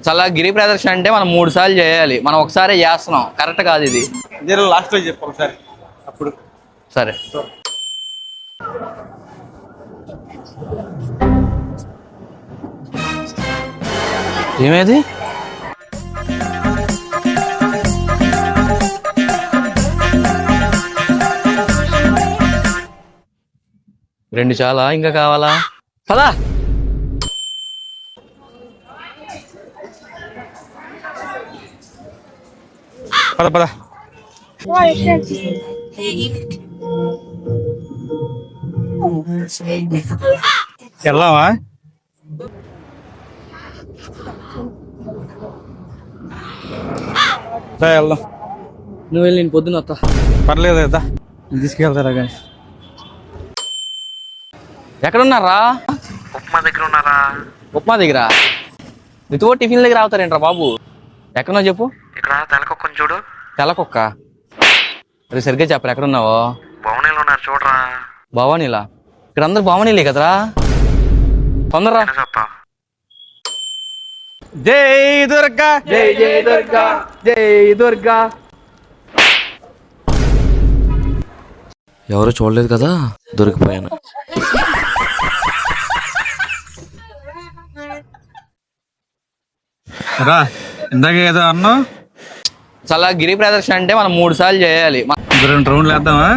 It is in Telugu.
చాలా గిరి ప్రదర్శన అంటే మనం 3 సార్లు చేయాలి. మనం ఒకసారి చేస్తున్నాం, కరెక్ట్ కాదు ఇది. లాస్ట్ లో చెప్పు ఒకసారి అప్పుడు. సరే, ఏమేది? రెండు చాలా, ఇంకా కావాలా? పదా. పద పద. వెళ్దామా? వెళ్దాం. నువ్వు వెళ్ళి నేను పొద్దున్న వస్తా. పర్లేదు కదా, తీసుకెళ్తారా కానీ. ఎక్కడున్నారా? ఉప్మా దగ్గర ఉన్నారా? ఉప్మా దగ్గర? నీతో టిఫిన్ దగ్గర అవుతారేంట్రా బాబు? ఎక్కడున్నావు చెప్పు. ఇక్కడ తెలకొక్కని చూడు. తెల్లకొక్క? అరే సరిగ్గా చెప్పరు, ఎక్కడున్నావో? భవనీలు ఉన్నారు చూడరా. భవానీలా? ఇక్కడ అందరు భవానీలే కదరా, తొందరరా. చెప్తా. జై దుర్గా, జై జై దుర్గా, జై దుర్గా. ఎవరు చూడలేదు కదా, దొరికిపోయాను. రా. ఇందాక ఏదో అన్నావు. చాలా గిరి ప్రదర్శన అంటే మనం 3 సార్లు చేయాలి. 2 రౌండ్లు వేద్దామా?